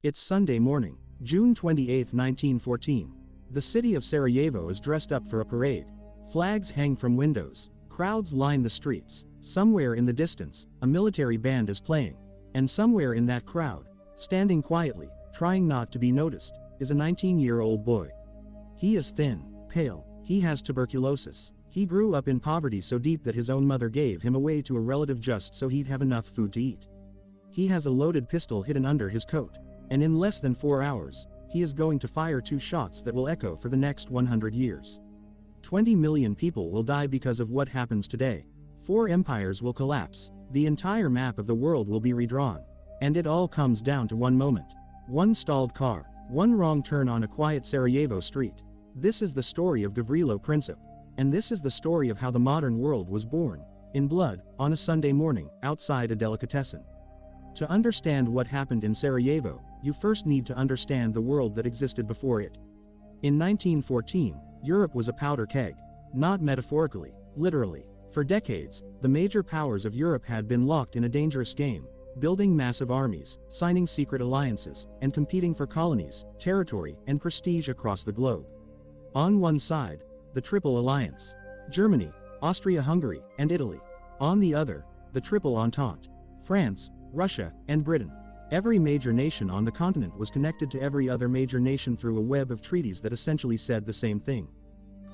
It's Sunday morning, June 28, 1914. The city of Sarajevo is dressed up for a parade. Flags hang from windows. Crowds line the streets. Somewhere in the distance, a military band is playing. And somewhere in that crowd, standing quietly, trying not to be noticed, is a 19-year-old boy. He is thin, pale. He has tuberculosis. He grew up in poverty so deep that his own mother gave him away to a relative just so he'd have enough food to eat. He has a loaded pistol hidden under his coat. And in less than 4 hours, he is going to fire 2 shots that will echo for the next 100 years. 20 million people will die because of what happens today. 4 empires will collapse. The entire map of the world will be redrawn. And it all comes down to one moment. One stalled car. One wrong turn on a quiet Sarajevo street. This is the story of Gavrilo Princip. And this is the story of how the modern world was born, in blood, on a Sunday morning, outside a delicatessen. To understand what happened in Sarajevo, you first need to understand the world that existed before it. In 1914, Europe was a powder keg. Not metaphorically, literally. For decades, the major powers of Europe had been locked in a dangerous game, building massive armies, signing secret alliances, and competing for colonies, territory, and prestige across the globe. On one side, the Triple Alliance: Germany, Austria-Hungary, and Italy. On the other, the Triple Entente: France, Russia, and Britain. Every major nation on the continent was connected to every other major nation through a web of treaties that essentially said the same thing.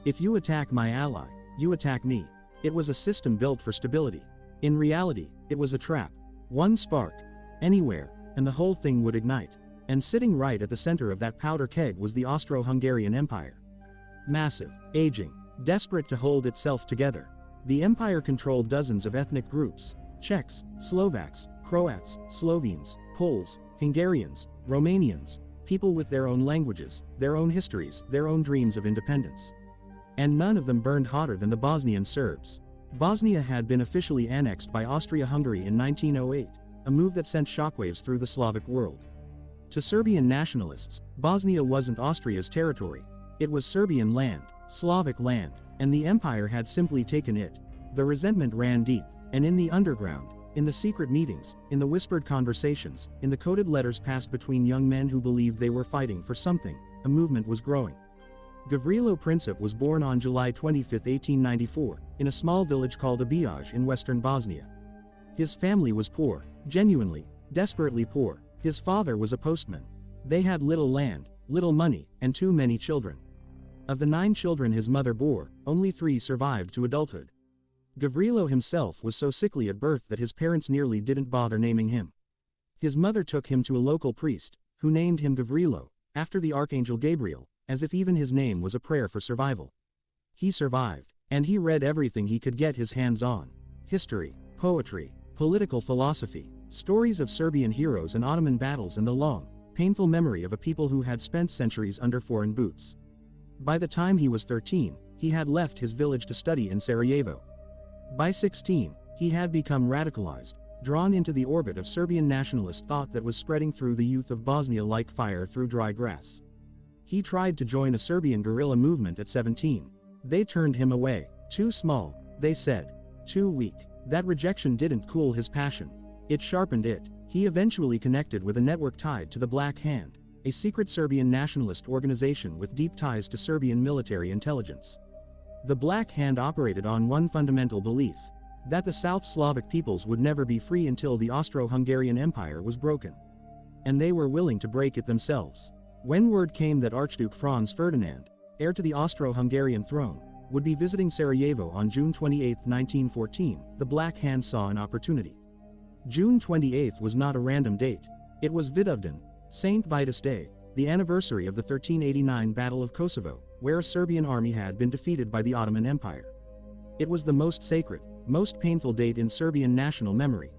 If you attack my ally, you attack me. It was a system built for stability. In reality, it was a trap. One spark, anywhere, and the whole thing would ignite. And sitting right at the center of that powder keg was the Austro-Hungarian Empire. Massive, aging, desperate to hold itself together. The empire controlled dozens of ethnic groups: Czechs, Slovaks, Croats, Slovenes, Poles, Hungarians, Romanians, people with their own languages, their own histories, their own dreams of independence. And none of them burned hotter than the Bosnian Serbs. Bosnia had been officially annexed by Austria-Hungary in 1908, a move that sent shockwaves through the Slavic world. To Serbian nationalists, Bosnia wasn't Austria's territory. It was Serbian land, Slavic land, and the empire had simply taken it. The resentment ran deep, and in the underground, in the secret meetings, in the whispered conversations, in the coded letters passed between young men who believed they were fighting for something, a movement was growing. Gavrilo Princip was born on July 25, 1894, in a small village called Abijaj in western Bosnia. His family was poor, genuinely, desperately poor. His father was a postman. They had little land, little money, and too many children. Of the 9 children his mother bore, only 3 survived to adulthood. Gavrilo himself was so sickly at birth that his parents nearly didn't bother naming him. His mother took him to a local priest, who named him Gavrilo, after the Archangel Gabriel, as if even his name was a prayer for survival. He survived, and he read everything he could get his hands on: history, poetry, political philosophy, stories of Serbian heroes and Ottoman battles, and the long, painful memory of a people who had spent centuries under foreign boots. By the time he was 13, he had left his village to study in Sarajevo. By 16, he had become radicalized, drawn into the orbit of Serbian nationalist thought that was spreading through the youth of Bosnia like fire through dry grass. He tried to join a Serbian guerrilla movement at 17. They turned him away. Too small, they said. Too weak. That rejection didn't cool his passion. It sharpened it. He eventually connected with a network tied to the Black Hand, a secret Serbian nationalist organization with deep ties to Serbian military intelligence. The Black Hand operated on one fundamental belief: that the South Slavic peoples would never be free until the Austro-Hungarian Empire was broken. And they were willing to break it themselves. When word came that Archduke Franz Ferdinand, heir to the Austro-Hungarian throne, would be visiting Sarajevo on June 28, 1914, the Black Hand saw an opportunity. June 28 was not a random date. It was Vidovdan, St. Vitus Day, the anniversary of the 1389 Battle of Kosovo, where a Serbian army had been defeated by the Ottoman Empire. It was the most sacred, most painful date in Serbian national memory.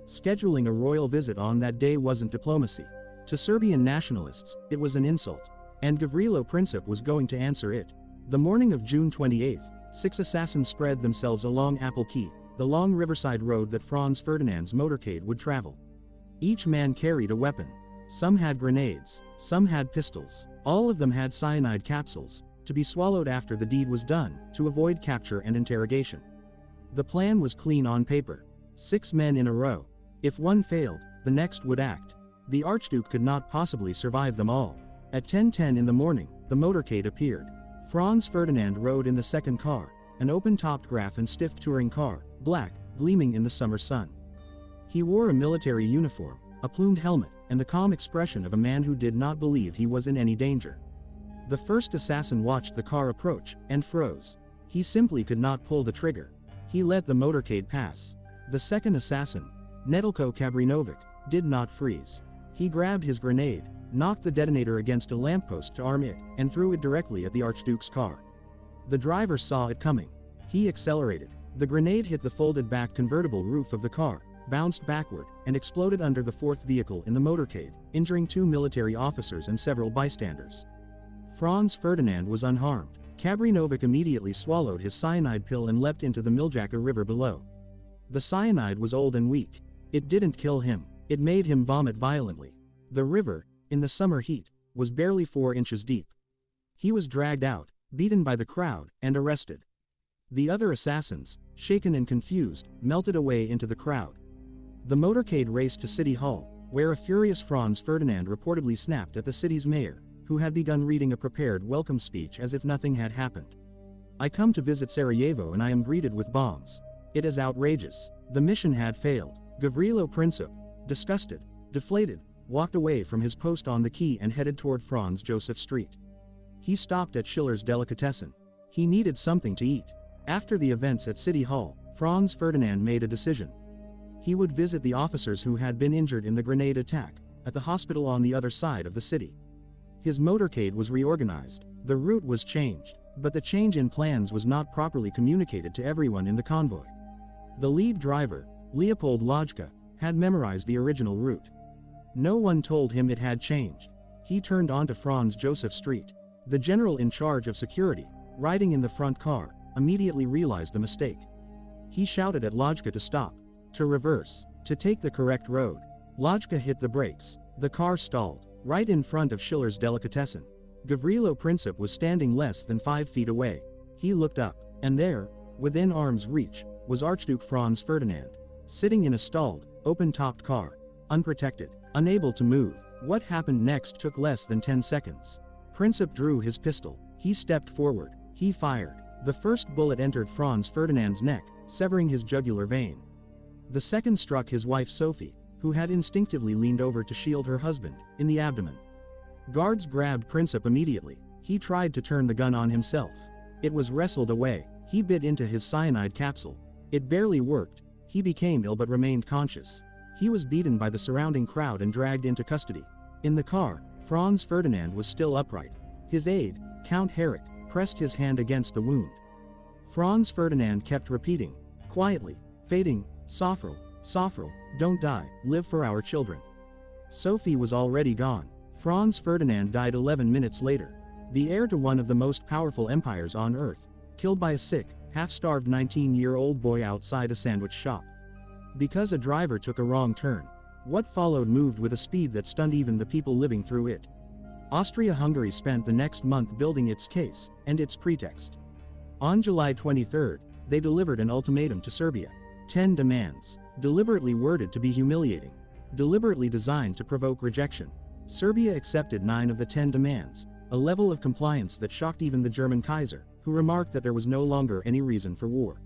Scheduling a royal visit on that day wasn't diplomacy. To Serbian nationalists, it was an insult. And Gavrilo Princip was going to answer it. The morning of June 28, 6 assassins spread themselves along Apple Key, the long riverside road that Franz Ferdinand's motorcade would travel. Each man carried a weapon. Some had grenades, some had pistols, all of them had cyanide capsules, to be swallowed after the deed was done, to avoid capture and interrogation. The plan was clean on paper. 6 men in a row. If one failed, the next would act. The Archduke could not possibly survive them all. At 10:10 in the morning, the motorcade appeared. Franz Ferdinand rode in the second car, an open-topped Graf and stiff touring car, black, gleaming in the summer sun. He wore a military uniform, a plumed helmet, and the calm expression of a man who did not believe he was in any danger. The first assassin watched the car approach, and froze. He simply could not pull the trigger. He let the motorcade pass. The second assassin, Nedeljko Kabrinovic, did not freeze. He grabbed his grenade, knocked the detonator against a lamppost to arm it, and threw it directly at the Archduke's car. The driver saw it coming. He accelerated. The grenade hit the folded-back convertible roof of the car, bounced backward, and exploded under the fourth vehicle in the motorcade, injuring 2 military officers and several bystanders. Franz Ferdinand was unharmed. Kabrinovic immediately swallowed his cyanide pill and leapt into the Miljacka River below. The cyanide was old and weak. It didn't kill him. It made him vomit violently. The river, in the summer heat, was barely 4 inches deep. He was dragged out, beaten by the crowd, and arrested. The other assassins, shaken and confused, melted away into the crowd. The motorcade raced to City Hall, where a furious Franz Ferdinand reportedly snapped at the city's mayor, who had begun reading a prepared welcome speech as if nothing had happened. "I come to visit Sarajevo and I am greeted with bombs. It is outrageous. The mission had failed." Gavrilo Princip, disgusted, deflated, walked away from his post on the quay and headed toward Franz Joseph Street. He stopped at Schiller's Delicatessen. He needed something to eat. After the events at City Hall, Franz Ferdinand made a decision. He would visit the officers who had been injured in the grenade attack, at the hospital on the other side of the city. His motorcade was reorganized. The route was changed, but the change in plans was not properly communicated to everyone in the convoy. The lead driver, Leopold Lojka, had memorized the original route. No one told him it had changed. He turned onto Franz Joseph Street. The general in charge of security, riding in the front car, immediately realized the mistake. He shouted at Lojka to stop, to reverse, to take the correct road. Lojka hit the brakes. The car stalled, right in front of Schiller's Delicatessen. Gavrilo Princip was standing less than 5 feet away. He looked up, and there, within arm's reach, was Archduke Franz Ferdinand, sitting in a stalled, open-topped car, unprotected, unable to move. What happened next took less than 10 seconds. Princip drew his pistol. He stepped forward. He fired. The first bullet entered Franz Ferdinand's neck, severing his jugular vein. The second struck his wife Sophie, who had instinctively leaned over to shield her husband, in the abdomen. Guards grabbed Princip immediately. He tried to turn the gun on himself. It was wrestled away. He bit into his cyanide capsule. It barely worked. He became ill but remained conscious. He was beaten by the surrounding crowd and dragged into custody. In the car, Franz Ferdinand was still upright. His aide, Count Herrick, pressed his hand against the wound. Franz Ferdinand kept repeating, quietly, fading, "Sofrel, Sofrel, don't die, live for our children." Sophie was already gone. Franz Ferdinand died 11 minutes later. The heir to one of the most powerful empires on earth, killed by a sick, half-starved 19-year-old boy outside a sandwich shop. Because a driver took a wrong turn. What followed moved with a speed that stunned even the people living through it. Austria-Hungary spent the next month building its case, and its pretext. On July 23, they delivered an ultimatum to Serbia. 10 demands, deliberately worded to be humiliating, deliberately designed to provoke rejection. Serbia accepted 9 of the 10 demands, a level of compliance that shocked even the German Kaiser, who remarked that there was no longer any reason for war.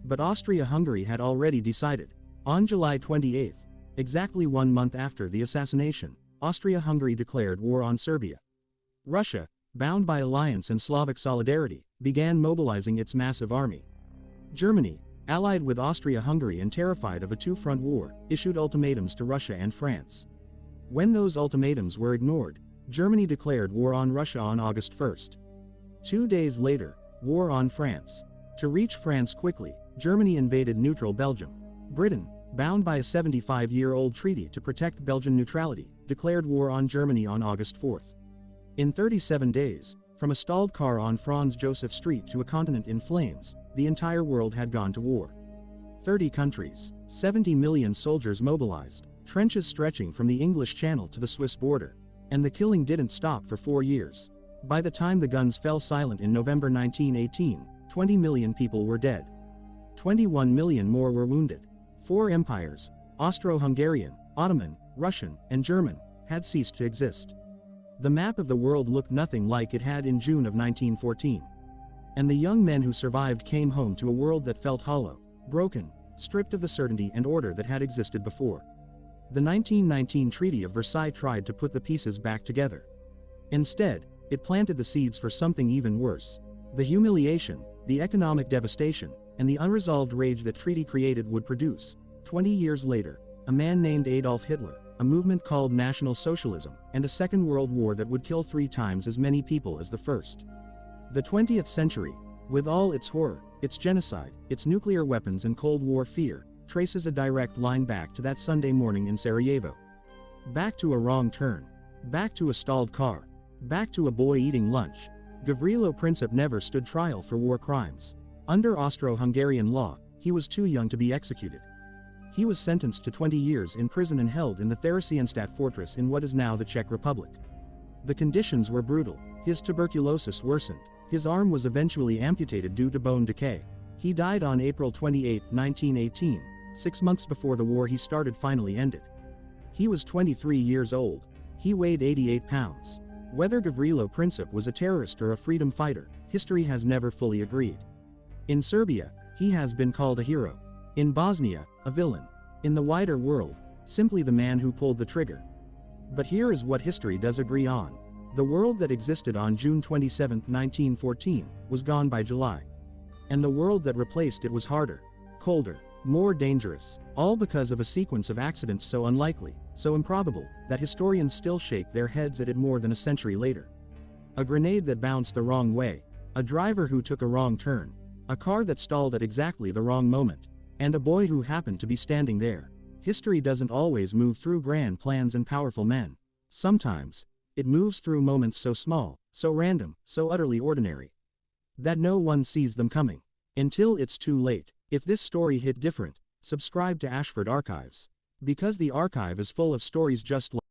But Austria-Hungary had already decided. On July 28, exactly 1 month after the assassination, Austria-Hungary declared war on Serbia. Russia, bound by alliance and Slavic solidarity, began mobilizing its massive army. Germany, allied with Austria-Hungary and terrified of a two-front war, issued ultimatums to Russia and France. When those ultimatums were ignored, Germany declared war on Russia on August 1. 2 days later, war on France. To reach France quickly, Germany invaded neutral Belgium. Britain, bound by a 75-year-old treaty to protect Belgian neutrality, declared war on Germany on August 4. In 37 days, from a stalled car on Franz Joseph Street to a continent in flames, the entire world had gone to war. 30 countries, 70 million soldiers mobilized, trenches stretching from the English Channel to the Swiss border. And the killing didn't stop for 4 years. By the time the guns fell silent in November 1918, 20 million people were dead. 21 million more were wounded. 4 empires, Austro-Hungarian, Ottoman, Russian, and German, had ceased to exist. The map of the world looked nothing like it had in June of 1914. And the young men who survived came home to a world that felt hollow, broken, stripped of the certainty and order that had existed before. The 1919 Treaty of Versailles tried to put the pieces back together. Instead, it planted the seeds for something even worse. The humiliation, the economic devastation, and the unresolved rage that treaty created would produce, 20 years later, a man named Adolf Hitler, a movement called National Socialism, and a Second World War that would kill 3 times as many people as the first. The 20th century, with all its horror, its genocide, its nuclear weapons and Cold War fear, traces a direct line back to that Sunday morning in Sarajevo. Back to a wrong turn. Back to a stalled car. Back to a boy eating lunch. Gavrilo Princip never stood trial for war crimes. Under Austro-Hungarian law, he was too young to be executed. He was sentenced to 20 years in prison and held in the Theresienstadt fortress in what is now the Czech Republic. The conditions were brutal. His tuberculosis worsened. His arm was eventually amputated due to bone decay. He died on April 28, 1918, 6 months before the war he started finally ended. He was 23 years old. He weighed 88 pounds. Whether Gavrilo Princip was a terrorist or a freedom fighter, history has never fully agreed. In Serbia, he has been called a hero. In Bosnia, a villain. In the wider world, simply the man who pulled the trigger. But here is what history does agree on. The world that existed on June 27, 1914, was gone by July. And the world that replaced it was harder, colder, more dangerous, all because of a sequence of accidents so unlikely, so improbable, that historians still shake their heads at it more than a century later. A grenade that bounced the wrong way, a driver who took a wrong turn, a car that stalled at exactly the wrong moment, and a boy who happened to be standing there. History doesn't always move through grand plans and powerful men. Sometimes, it moves through moments so small, so random, so utterly ordinary, that no one sees them coming. Until it's too late. If this story hit different, subscribe to Ashford Archives. Because the archive is full of stories just like